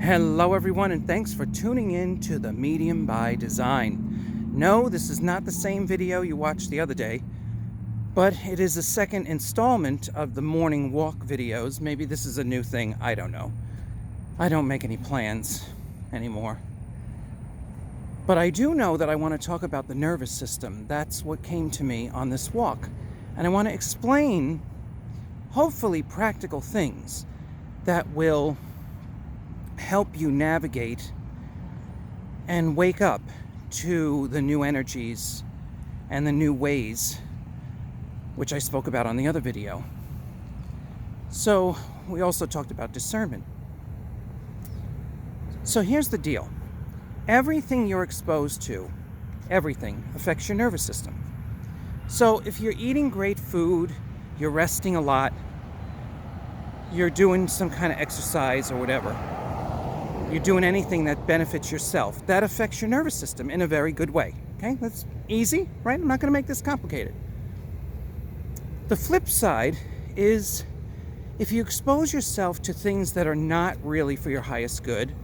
Hello everyone, and thanks for tuning in to the Medium by Design. No, this is not the same video you watched the other day, but it is the second installment of the morning walk videos. Maybe this is a new thing, I don't know. I don't make any plans anymore. But I do know that I want to talk about the nervous system. That's what came to me on this walk. And I want to explain, hopefully, practical things that will help you navigate and wake up to the new energies and the new ways, which I spoke about on the other video. So we also talked about discernment. So here's the deal. Everything you're exposed to, everything affects your nervous system. So if you're eating great food, you're resting a lot, you're doing some kind of exercise or whatever, you're doing anything that benefits yourself, that affects your nervous system in a very good way. Okay, that's easy, right? I'm not going to make this complicated. The flip side is if you expose yourself to things that are not really for your highest good,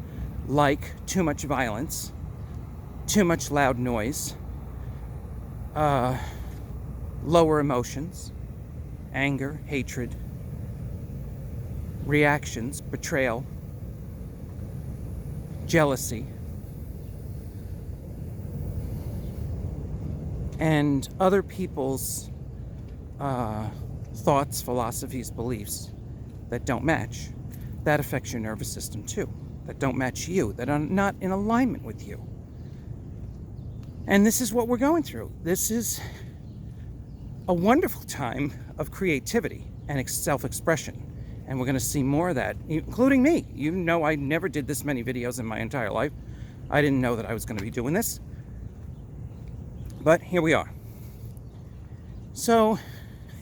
like too much violence, too much loud noise, lower emotions, anger, hatred, reactions, betrayal, jealousy, and other people's thoughts, philosophies, beliefs that don't match, that affects your nervous system too, that don't match you, that are not in alignment with you. And this is what we're going through. This is a wonderful time of creativity and self-expression. And we're going to see more of that, including me. You know, I never did this many videos in my entire life. I didn't know that I was going to be doing this. But here we are. So,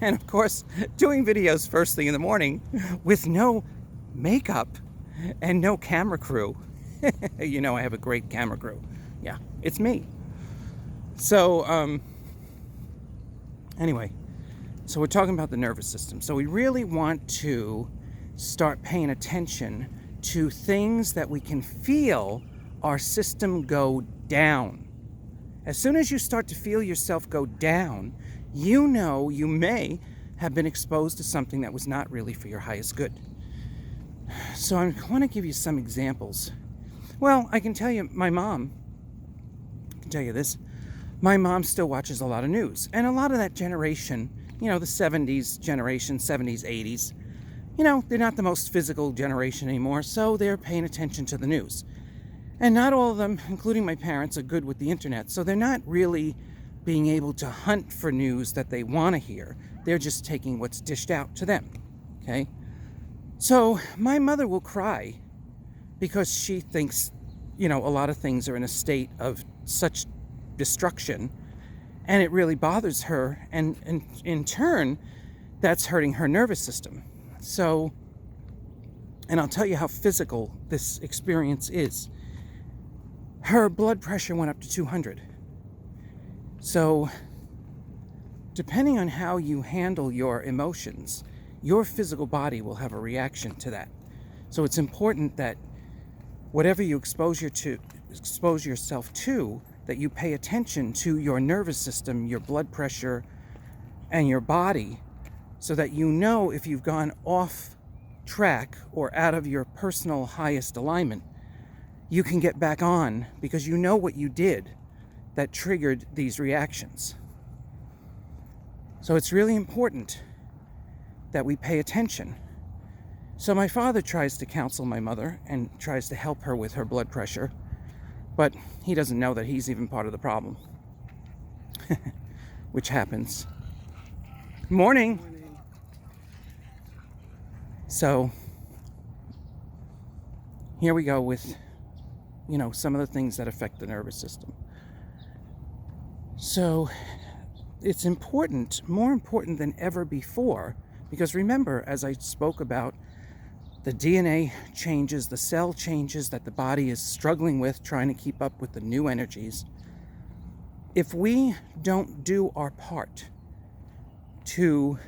and of course, doing videos first thing in the morning with no makeup and no camera crew. You know, I have a great camera crew. Yeah, it's me. So, anyway. So we're talking about the nervous system. So we really want to start paying attention to things that we can feel our system go down. As soon as you start to feel yourself go down, you know you may have been exposed to something that was not really for your highest good. So I want to give you some examples. Well, I can tell you, my mom can tell you this. My mom still watches a lot of news. And a lot of that generation, you know, the 70s generation, 70s, 80s, you know, they're not the most physical generation anymore, so they're paying attention to the news. And not all of them, including my parents, are good with the internet, so they're not really being able to hunt for news that they want to hear. They're just taking what's dished out to them, okay? So my mother will cry because she thinks, you know, a lot of things are in a state of such destruction, and it really bothers her, and in turn, that's hurting her nervous system. So, and I'll tell you how physical this experience is. Her blood pressure went up to 200. So, depending on how you handle your emotions, your physical body will have a reaction to that. So it's important that whatever you expose yourself to, that you pay attention to your nervous system, your blood pressure, and your body, so that you know if you've gone off track or out of your personal highest alignment, you can get back on because you know what you did that triggered these reactions. So it's really important that we pay attention. So my father tries to counsel my mother and tries to help her with her blood pressure, but he doesn't know that he's even part of the problem, which happens. Morning. So here we go with, you know, some of the things that affect the nervous system. So it's important, more important than ever before, because remember, as I spoke about, the DNA changes, the cell changes that the body is struggling with, trying to keep up with the new energies. If we don't do our part to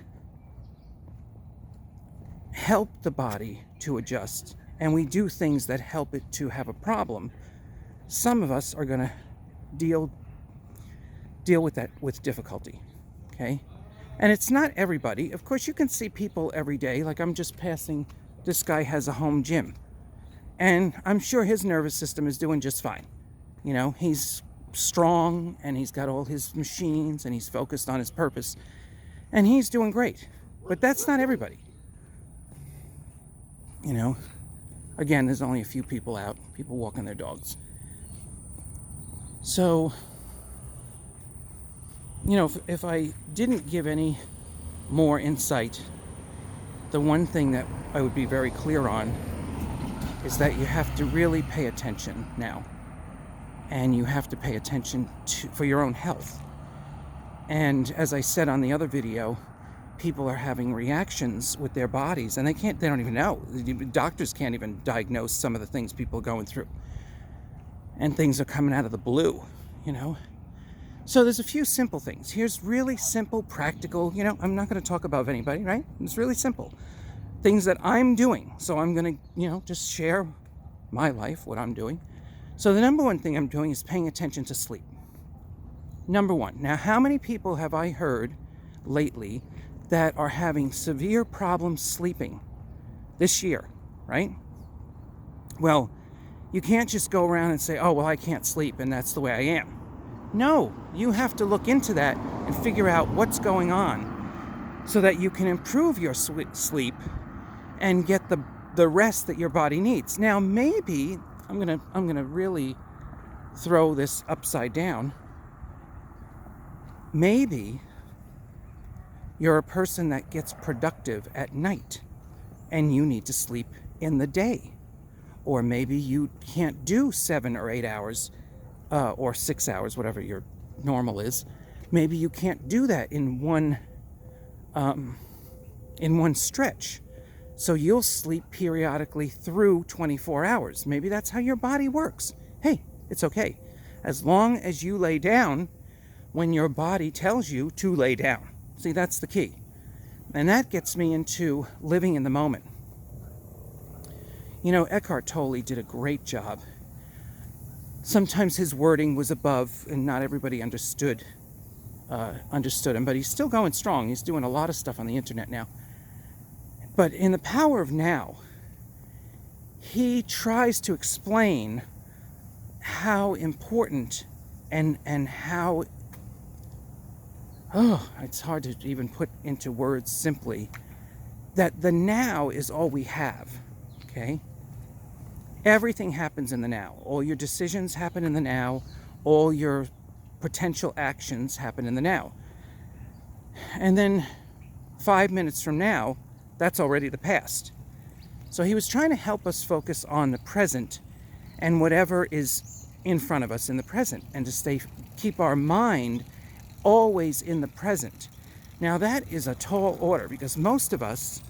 help the body to adjust and we do things that help it to have a problem, some of us are going to deal with that with difficulty, okay? And it's not everybody. Of course, you can see people every day. Like, I'm just passing, this guy has a home gym, and I'm sure his nervous system is doing just fine. You know, he's strong, and he's got all his machines, and he's focused on his purpose, and he's doing great. But that's not everybody. You know, again, there's only a few people out, people walking their dogs. So, you know, if I didn't give any more insight, the one thing that I would be very clear on is that you have to really pay attention now. And you have to pay attention for your own health. And as I said on the other video, people are having reactions with their bodies, and they don't even know. Doctors can't even diagnose some of the things people are going through. And things are coming out of the blue, you know. So there's a few simple things. Here's really simple, practical, you know, I'm not going to talk about anybody, right? It's really simple. Things that I'm doing. So I'm going to, you know, just share my life, what I'm doing. So the number one thing I'm doing is paying attention to sleep. Number one. Now, how many people have I heard lately that are having severe problems sleeping this year, right? Well, you can't just go around and say, oh, well, I can't sleep and that's the way I am. No, you have to look into that and figure out what's going on so that you can improve your sleep and get the rest that your body needs. Now, maybe I'm gonna really throw this upside down. Maybe you're a person that gets productive at night and you need to sleep in the day. Or maybe you can't do 7 or 8 hours or 6 hours, whatever your normal is. Maybe you can't do that in one stretch. So you'll sleep periodically through 24 hours. Maybe that's how your body works. Hey, it's okay. As long as you lay down when your body tells you to lay down. See, that's the key. And that gets me into living in the moment. You know, Eckhart Tolle did a great job. Sometimes his wording was above, and not everybody understood him, but he's still going strong. He's doing a lot of stuff on the internet now. But in The Power of Now, he tries to explain how important and how, it's hard to even put into words simply, that the now is all we have, okay? Everything happens in the now. All your decisions happen in the now. All your potential actions happen in the now. And then 5 minutes from now, that's already the past. So he was trying to help us focus on the present and whatever is in front of us in the present, and to keep our mind always in the present. Now that is a tall order, because most of us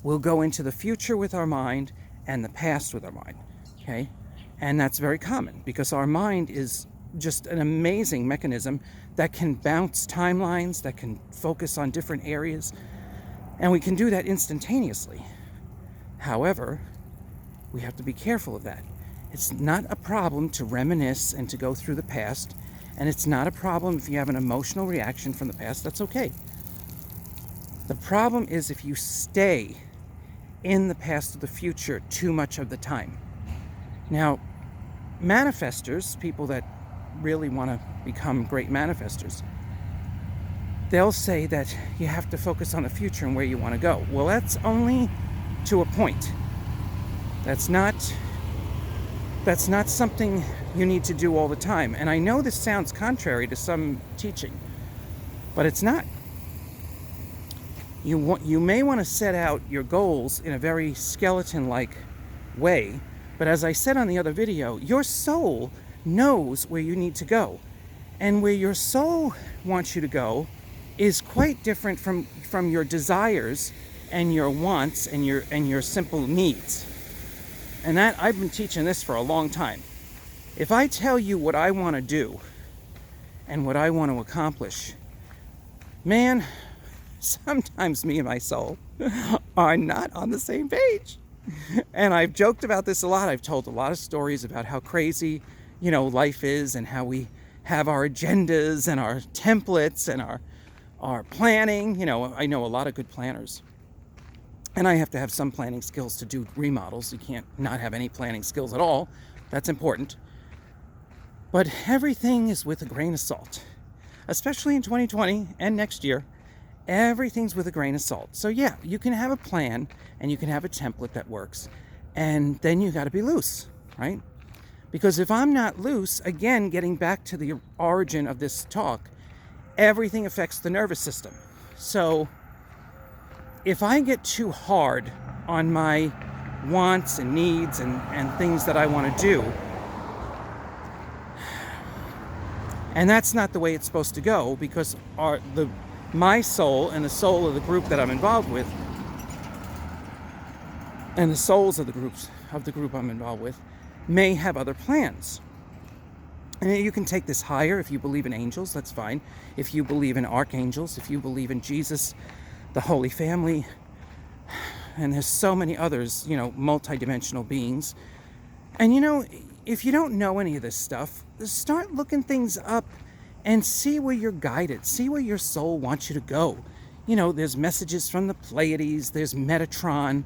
will go into the future with our mind and the past with our mind, okay? And that's very common, because our mind is just an amazing mechanism that can bounce timelines, that can focus on different areas, and we can do that instantaneously. However, we have to be careful of that. It's not a problem to reminisce and to go through the past, and it's not a problem if you have an emotional reaction from the past. That's okay. The problem is if you stay in the past or the future too much of the time. Now, manifestors, people that really want to become great manifestors, they'll say that you have to focus on the future and where you want to go. Well, that's only to a point. That's not something you need to do all the time. And I know this sounds contrary to some teaching, but it's not. You may want to set out your goals in a very skeleton-like way, but as I said on the other video, your soul knows where you need to go. And where your soul wants you to go is quite different from your desires and your wants and your simple needs. And that, I've been teaching this for a long time. If I tell you what I want to do and what I want to accomplish, man, sometimes me and my soul are not on the same page. And I've joked about this a lot. I've told a lot of stories about how crazy, life is, and how we have our agendas and our templates and our planning. I know a lot of good planners. And I have to have some planning skills to do remodels. You can't not have any planning skills at all. That's important. But everything is with a grain of salt, especially in 2020 and next year. Everything's with a grain of salt. So yeah, you can have a plan and you can have a template that works. And then you got to be loose, right? Because if I'm not loose, again, getting back to the origin of this talk, everything affects the nervous system. So if I get too hard on my wants and needs and things that I want to do, and that's not the way it's supposed to go, because my soul and the soul of the group that I'm involved with, and the souls of the group I'm involved with, may have other plans. And you can take this higher. If you believe in angels, that's fine. If you believe in archangels, if you believe in Jesus, the Holy Family, and there's so many others, multidimensional beings. And if you don't know any of this stuff, start looking things up and see where you're guided. See where your soul wants you to go. There's messages from the Pleiades, there's Metatron,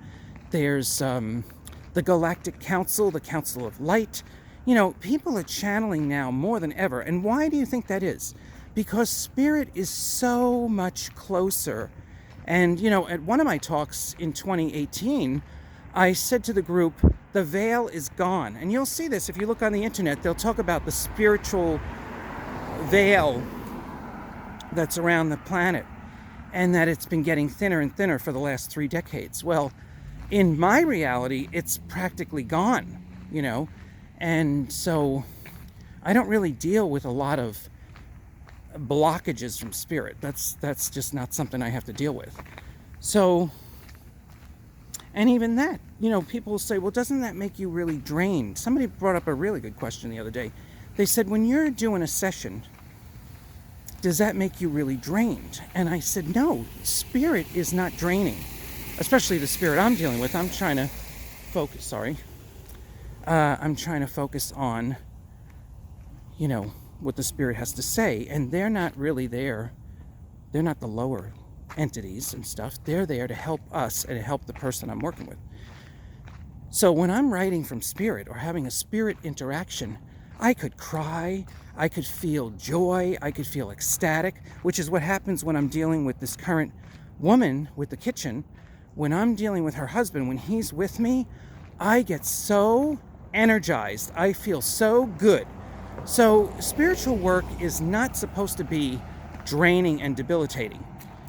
there's the Galactic Council, the Council of Light. People are channeling now more than ever. And why do you think that is? Because spirit is so much closer. And, at one of my talks in 2018, I said to the group, the veil is gone. And you'll see this if you look on the internet. They'll talk about the spiritual veil that's around the planet, and that it's been getting thinner and thinner for the last 3 decades. Well, in my reality, it's practically gone, and so I don't really deal with a lot of blockages from spirit. That's just not something I have to deal with. So, and even that, people will say, well, doesn't that make you really drained? Somebody brought up a really good question the other day. They said, when you're doing a session, does that make you really drained? And I said, no, spirit is not draining, especially the spirit I'm dealing with. I'm trying to focus, I'm trying to focus on, what the spirit has to say. And they're not really there. They're not the lower entities and stuff. They're there to help us and to help the person I'm working with. So when I'm writing from spirit or having a spirit interaction, I could cry, I could feel joy, I could feel ecstatic, which is what happens when I'm dealing with this current woman with the kitchen. When I'm dealing with her husband, when he's with me, I get so energized. I feel so good. So spiritual work is not supposed to be draining and debilitating.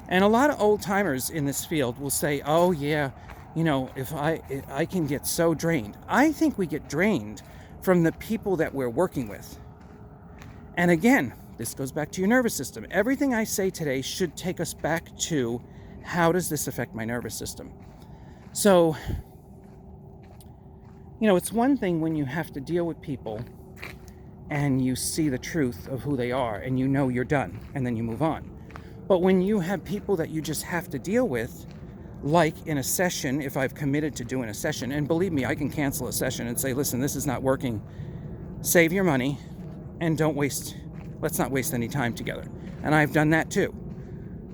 And a lot of old timers in this field will say, oh yeah, if I can get so drained. I think we get drained from the people that we're working with. And again, this goes back to your nervous system. Everything I say today should take us back to, how does this affect my nervous system? So, it's one thing when you have to deal with people and you see the truth of who they are and you're done and then you move on. But when you have people that you just have to deal with, like in a session, if I've committed to doing a session, and believe me, I can cancel a session and say, listen, this is not working. Save your money and let's not waste any time together. And I've done that too.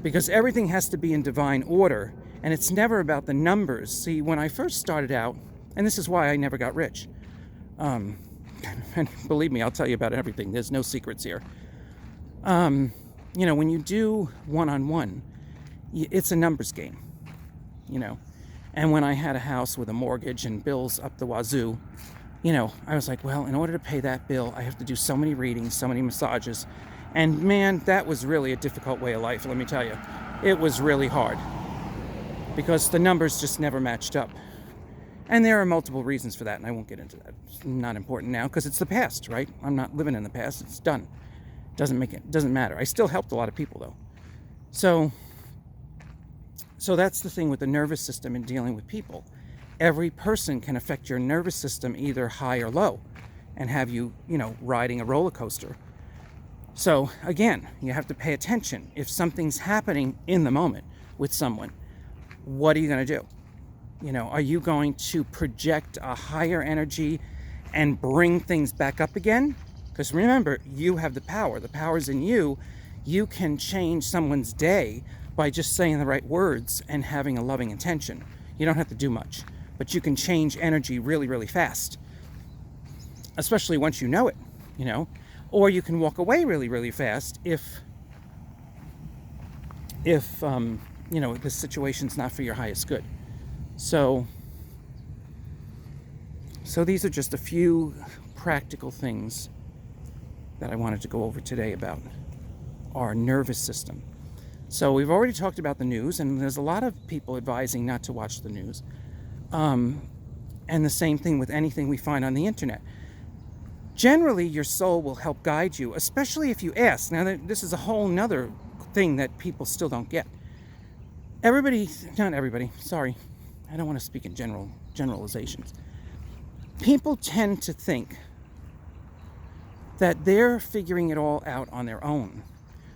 Because everything has to be in divine order, and it's never about the numbers. See, when I first started out, and this is why I never got rich. And believe me, I'll tell you about everything. There's no secrets here. When you do one-on-one, it's a numbers game, And when I had a house with a mortgage and bills up the wazoo, I was like, well, in order to pay that bill, I have to do so many readings, so many massages. And man, that was really a difficult way of life, let me tell you. It was really hard because the numbers just never matched up. And there are multiple reasons for that, and I won't get into that. It's not important now because it's the past, right? I'm not living in the past. It's done. Doesn't matter. I still helped a lot of people though. So that's the thing with the nervous system and dealing with people. Every person can affect your nervous system either high or low and have you, riding a roller coaster. So again, you have to pay attention. If something's happening in the moment, with someone, what are you going to do? Are you going to project a higher energy and bring things back up again? Because remember, you have the power. The power's in you. You can change someone's day by just saying the right words and having a loving intention. You don't have to do much, but you can change energy really, really fast, especially once you know it, or you can walk away really, really fast if the situation's not for your highest good. So these are just a few practical things that I wanted to go over today about our nervous system. So we've already talked about the news, and there's a lot of people advising not to watch the news. And the same thing with anything we find on the internet. Generally, your soul will help guide you, especially if you ask. Now, this is a whole nother thing that people still don't get. Not everybody, sorry. I don't want to speak in generalizations. People tend to think that they're figuring it all out on their own,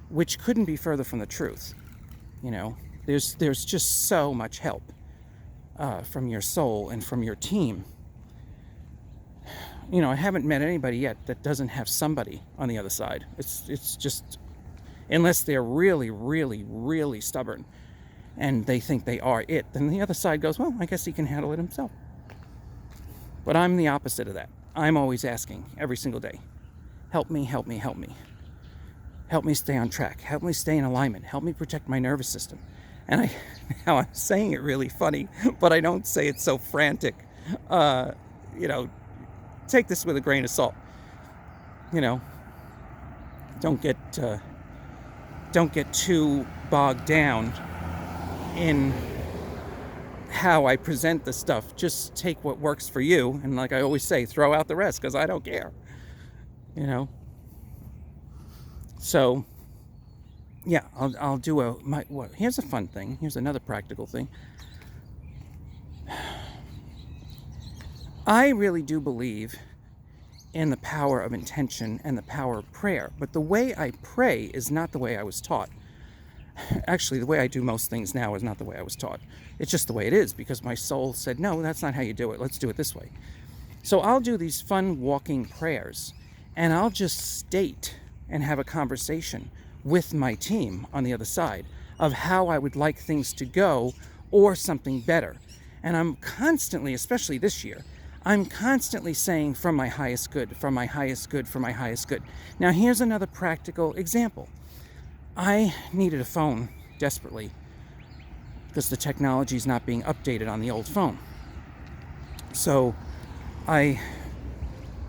which couldn't be further from the truth. There's just so much help from your soul and from your team. I haven't met anybody yet that doesn't have somebody on the other side. It's just, unless they're really, really, really stubborn and they think they are it, then the other side goes, well, I guess he can handle it himself. But I'm the opposite of that. I'm always asking every single day, help me, help me, help me. Help me stay on track. Help me stay in alignment. Help me protect my nervous system. And now I'm saying it really funny, but I don't say it so frantic. Take this with a grain of salt. Don't get too bogged down in how I present the stuff. Just take what works for you, and like I always say, throw out the rest, because I don't care. So, yeah, I'll do here's a fun thing. Here's another practical thing. I really do believe in the power of intention and the power of prayer, but the way I pray is not the way I was taught. Actually, the way I do most things now is not the way I was taught. It's just the way it is, because my soul said, no, that's not how you do it. Let's do it this way. So I'll do these fun walking prayers, and I'll just state and have a conversation with my team on the other side of how I would like things to go or something better. And I'm constantly, especially this year, I'm constantly saying from my highest good, from my highest good, from my highest good. Now, here's another practical example. I needed a phone desperately because the technology is not being updated on the old phone. So I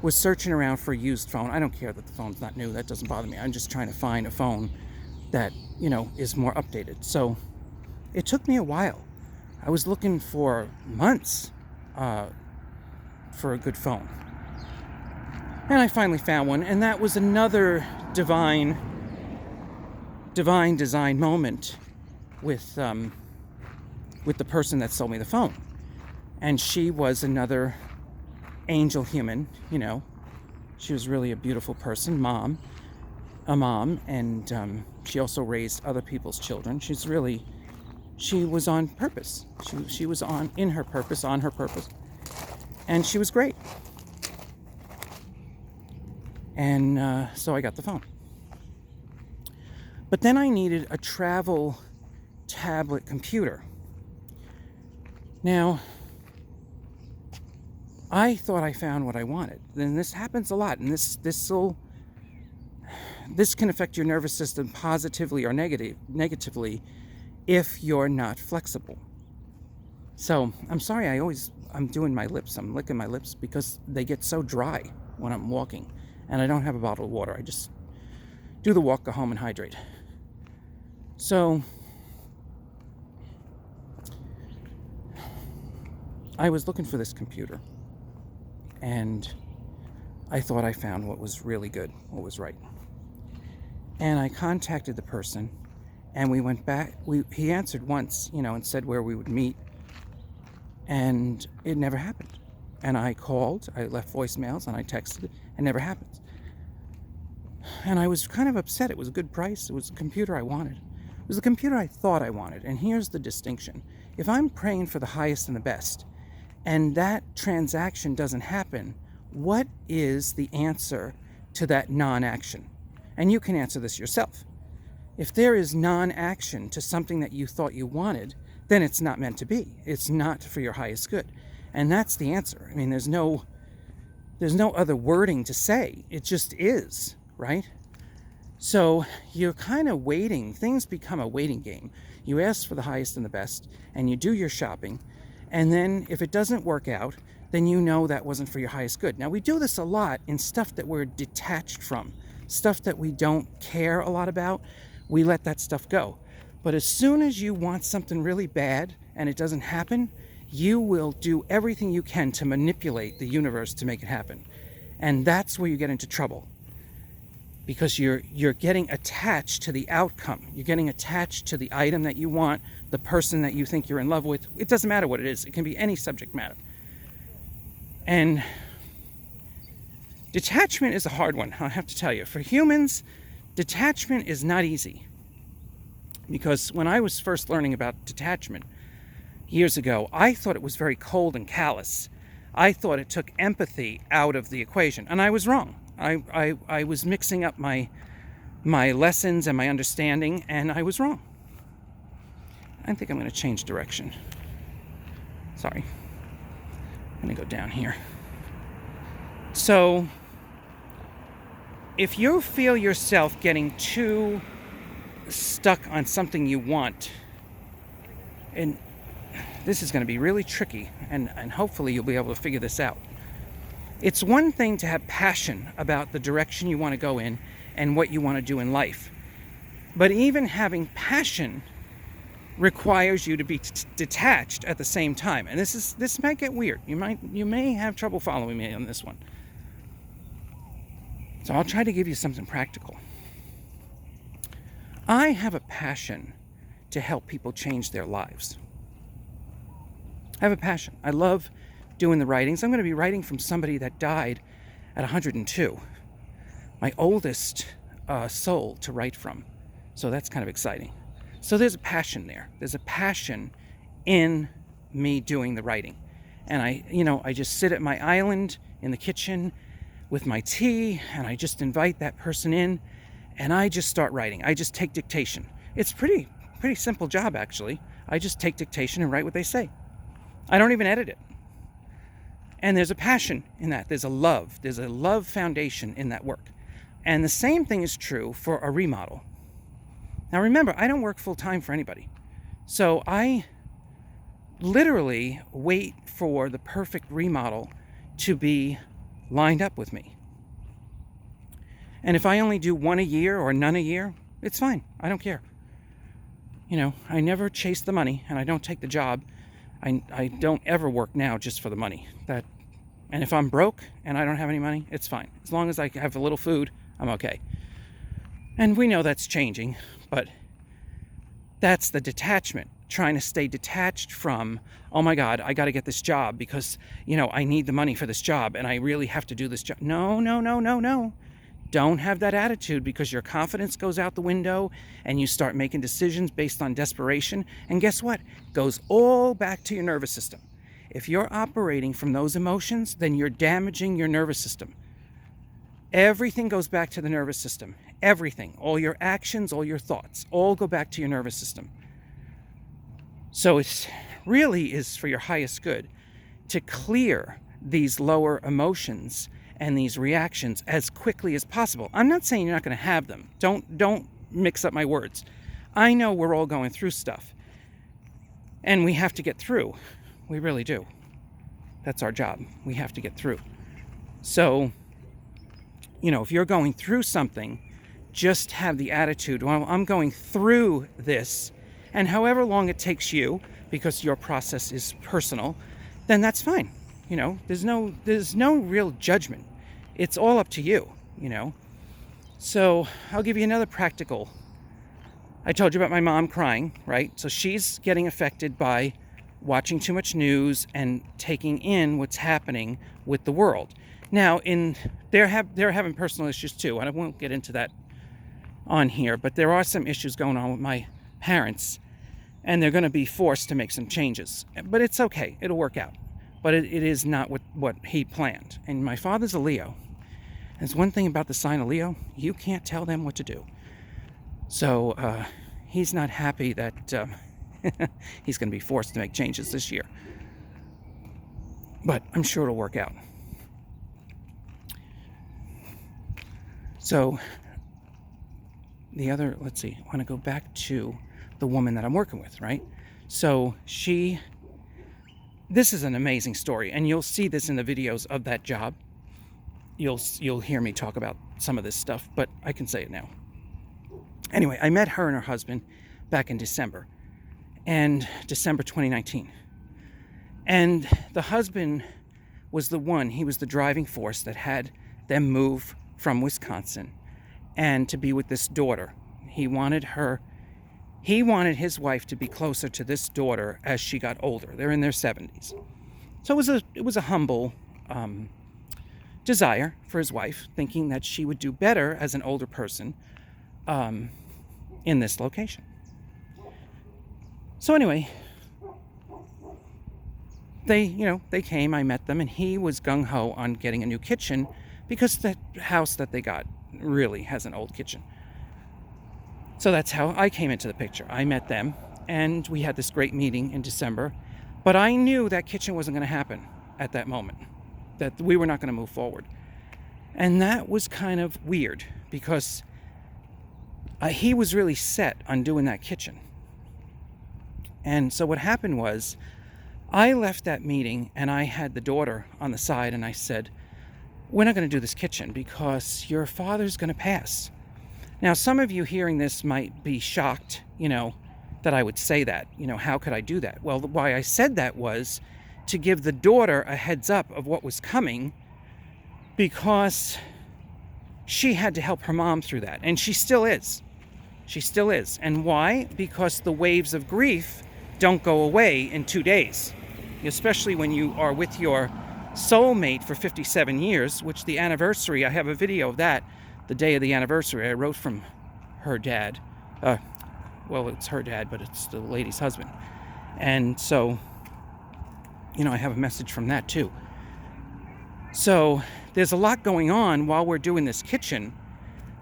was searching around for a used phone. I don't care that the phone's not new. That doesn't bother me. I'm just trying to find a phone that, is more updated. So it took me a while. I was looking for months for a good phone. And I finally found one, and that was another divine design moment with the person that sold me the phone. And she was another angel human, She was really a beautiful person, a mom, and she also raised other people's children. She was on purpose. She was on her purpose, and she was great. And so I got the phone. But then I needed a travel tablet computer. Now, I thought I found what I wanted. And this happens a lot, and this can affect your nervous system positively or negatively if you're not flexible. So I'm sorry, I'm doing my lips. I'm licking my lips because they get so dry when I'm walking, and I don't have a bottle of water. I just do the walk, go home, and hydrate. So I was looking for this computer, and I thought I found what was really good, what was right. And I contacted the person, and we went back. He answered once, and said where we would meet, and it never happened. And I called, I left voicemails, and I texted, it never happened. And I was kind of upset. It was a good price. It was a computer I wanted. It was the computer I thought I wanted. And here's the distinction. If I'm praying for the highest and the best, and that transaction doesn't happen, what is the answer to that non-action? And you can answer this yourself. If there is non-action to something that you thought you wanted, then it's not meant to be. It's not for your highest good. And that's the answer. I mean, there's no other wording to say. It just is, right? So you're kind of waiting. Things become a waiting game. You ask for the highest and the best, and you do your shopping. And then if it doesn't work out, then you know that wasn't for your highest good. Now, we do this a lot in stuff that we're detached from, stuff that we don't care a lot about. We let that stuff go. But as soon as you want something really bad and it doesn't happen, you will do everything you can to manipulate the universe to make it happen. And that's where you get into trouble. Because you're getting attached to the outcome. You're getting attached to the item that you want, the person that you think you're in love with. It doesn't matter what it is. It can be any subject matter. And detachment is a hard one, I have to tell you. For humans, detachment is not easy. Because when I was first learning about detachment years ago, I thought it was very cold and callous. I thought it took empathy out of the equation. And I was wrong. I was mixing up my lessons and my understanding, and I was wrong. I think I'm going to change direction. Sorry. I'm going to go down here. So, if you feel yourself getting too stuck on something you want, and this is going to be really tricky, and hopefully you'll be able to figure this out. It's one thing to have passion about the direction you want to go in and what you want to do in life. But even having passion requires you to be detached at the same time. And this might get weird. You may have trouble following me on this one. So I'll try to give you something practical. I have a passion to help people change their lives. I have a passion. I love doing the writings. I'm going to be writing from somebody that died at 102. My oldest soul to write from. So that's kind of exciting. So there's a passion there. There's a passion in me doing the writing. And I just sit at my island in the kitchen with my tea, and I just invite that person in, and I just start writing. I just take dictation. It's pretty simple job, actually. I just take dictation and write what they say. I don't even edit it. And there's a passion in that. There's a love foundation in that work. And the same thing is true for a remodel. Now remember, I don't work full time for anybody. So I literally wait for the perfect remodel to be lined up with me. And if I only do one a year or none a year, it's fine. I don't care. I never chase the money, and I don't take the job. I don't ever work now just for the money. And if I'm broke and I don't have any money, it's fine. As long as I have a little food, I'm okay. And we know that's changing, but that's the detachment. Trying to stay detached from, oh my God, I got to get this job because, I need the money for this job and I really have to do this job. No. Don't have that attitude, because your confidence goes out the window and you start making decisions based on desperation. And guess what? It goes all back to your nervous system. If you're operating from those emotions, then you're damaging your nervous system. Everything goes back to the nervous system. Everything. All your actions, all your thoughts, all go back to your nervous system. So it really is for your highest good to clear these lower emotions and these reactions as quickly as possible. I'm not saying you're not going to have them. Don't mix up my words. I know we're all going through stuff, and we have to get through. We really do. That's our job. We have to get through. So, if you're going through something, just have the attitude, well, I'm going through this, and however long it takes you, because your process is personal, then that's fine. There's no real judgment. It's all up to you, So I'll give you another practical. I told you about my mom crying, right? So she's getting affected by watching too much news and taking in what's happening with the world. Now, they're having personal issues too, and I won't get into that on here, but there are some issues going on with my parents, and they're going to be forced to make some changes. But it's okay. It'll work out. But it is not what he planned. And my father's a Leo. There's one thing about the sign of Leo, you can't tell them what to do. So he's not happy that he's going to be forced to make changes this year. But I'm sure it'll work out. So let's see, I want to go back to the woman that I'm working with, right? So this is an amazing story, and you'll see this in the videos of that job. You'll hear me talk about some of this stuff, but I can say it now. Anyway, I met her and her husband back in December 2019. And the husband was he was the driving force that had them move from Wisconsin and to be with this daughter. He wanted his wife to be closer to this daughter as she got older. They're in their 70s. So it was a humble desire for his wife, thinking that she would do better as an older person in this location. So anyway, they came, I met them, and he was gung-ho on getting a new kitchen because the house that they got really has an old kitchen. So that's how I came into the picture. I met them, and we had this great meeting in December, but I knew that kitchen wasn't going to happen at that moment, that we were not going to move forward. And that was kind of weird because he was really set on doing that kitchen. And so what happened was, I left that meeting and I had the daughter on the side and I said, we're not going to do this kitchen because your father's going to pass. Now, some of you hearing this might be shocked, that I would say that. How could I do that? Well, why I said that was to give the daughter a heads up of what was coming, because she had to help her mom through that. And she still is. She still is. And why? Because the waves of grief don't go away in 2 days, especially when you are with your soulmate for 57 years, which the anniversary, I have a video of that, the day of the anniversary. I wrote from her dad. Well, it's her dad, but it's the lady's husband. And so, I have a message from that too. So there's a lot going on while we're doing this kitchen.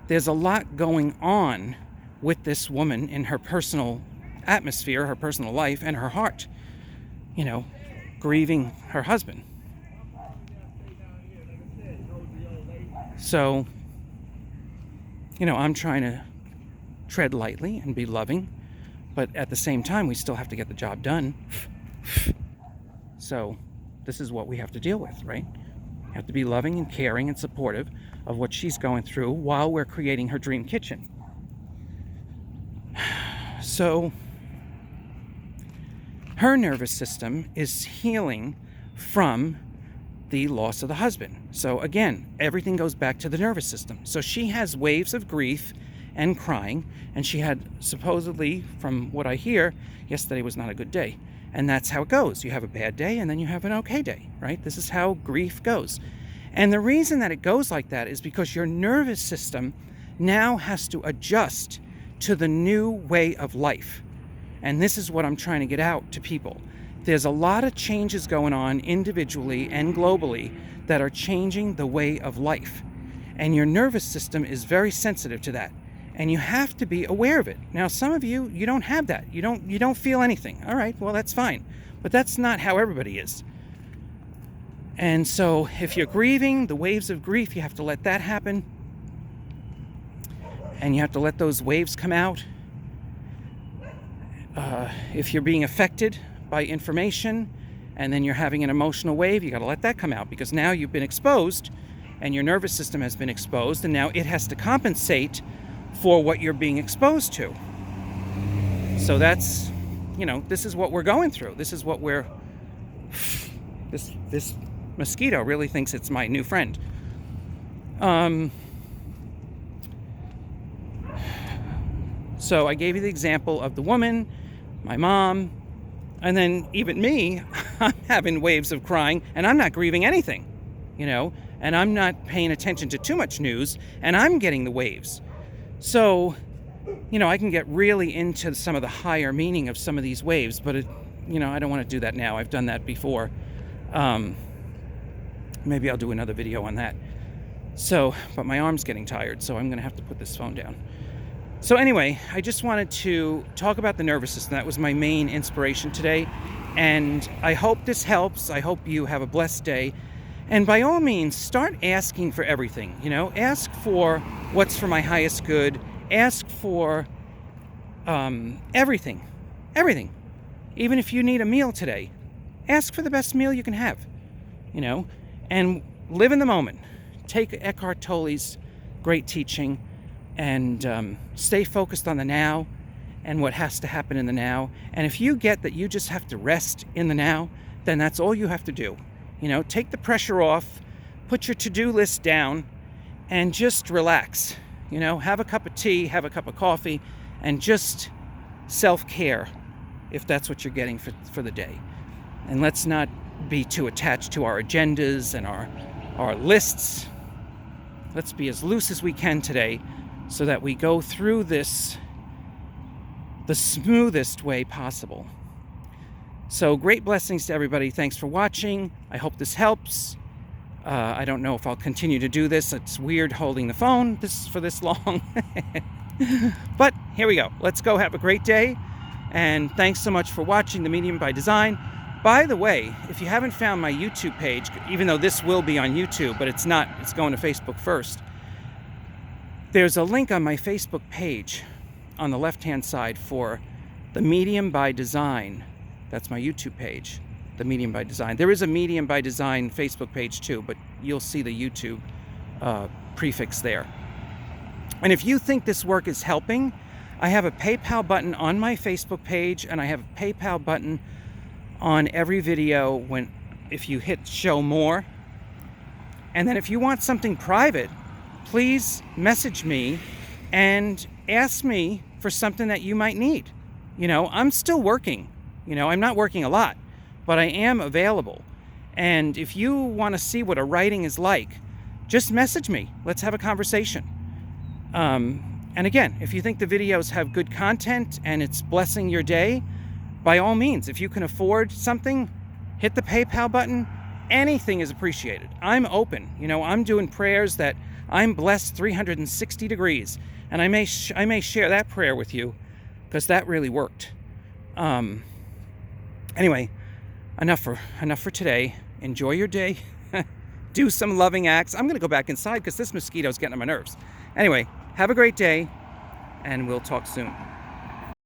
There's a lot going on with this woman in her personal atmosphere, her personal life, and her heart, grieving her husband. So, I'm trying to tread lightly and be loving, but at the same time, we still have to get the job done. So this is what we have to deal with, right? We have to be loving and caring and supportive of what she's going through while we're creating her dream kitchen. So her nervous system is healing from the loss of the husband. So again, everything goes back to the nervous system. So she has waves of grief and crying, and she had, supposedly, from what I hear, yesterday was not a good day. And that's how it goes. You have a bad day and then you have an okay day, right? This is how grief goes. And the reason that it goes like that is because your nervous system now has to adjust to the new way of life. And this is what I'm trying to get out to people. There's a lot of changes going on individually and globally that are changing the way of life. And your nervous system is very sensitive to that. And you have to be aware of it. Now, some of you don't have that. You don't feel anything. All right, well, that's fine. But that's not how everybody is. And so if you're grieving, the waves of grief, you have to let that happen. And you have to let those waves come out. If you're being affected by information and then you're having an emotional wave, you got to let that come out, because now you've been exposed and your nervous system has been exposed, and now it has to compensate for what you're being exposed to. So that's, this is what we're going through. This is what this mosquito really thinks it's my new friend. So I gave you the example of the woman, my mom, and then even me. I'm having waves of crying, and I'm not grieving anything, and I'm not paying attention to too much news, and I'm getting the waves. So I can get really into some of the higher meaning of some of these waves, but I don't want to do that now. I've done that before. Maybe I'll do another video on that. So, but my arm's getting tired, so I'm going to have to put this phone down. So anyway, I just wanted to talk about the nervous system. That was my main inspiration today. And I hope this helps. I hope you have a blessed day. And by all means, start asking for everything. Ask for what's for my highest good. Ask for everything. Everything. Even if you need a meal today, ask for the best meal you can have. And live in the moment. Take Eckhart Tolle's great teaching and stay focused on the now and what has to happen in the now. And if you get that you just have to rest in the now, then that's all you have to do. Take the pressure off, put your to-do list down, and just relax. Have a cup of tea, have a cup of coffee, and just self-care if that's what you're getting for the day. And let's not be too attached to our agendas and our lists. Let's be as loose as we can today so that we go through this the smoothest way possible. So great blessings to everybody. Thanks for watching. I hope this helps. I don't know if I'll continue to do this. It's weird holding the phone for this long. But here we go. Let's go have a great day. And thanks so much for watching The Medium by Design. By the way, if you haven't found my YouTube page, even though this will be on YouTube, but it's not, it's going to Facebook first. There's a link on my Facebook page on the left-hand side for The Medium by Design. That's my YouTube page, The Medium by Design. There is a Medium by Design Facebook page too, but you'll see the YouTube prefix there. And if you think this work is helping, I have a PayPal button on my Facebook page, and I have a PayPal button on every video if you hit show more. And then if you want something private, please message me and ask me for something that you might need. I'm still working. I'm not working a lot, but I am available. And if you want to see what a writing is like, just message me. Let's have a conversation. And again, if you think the videos have good content and it's blessing your day, by all means, if you can afford something, hit the PayPal button. Anything is appreciated. I'm open. I'm doing prayers that I'm blessed 360 degrees. And I may share that prayer with you because that really worked. Anyway, enough for today. Enjoy your day. Do some loving acts. I'm going to go back inside because this mosquito's getting on my nerves. Anyway, have a great day, and we'll talk soon.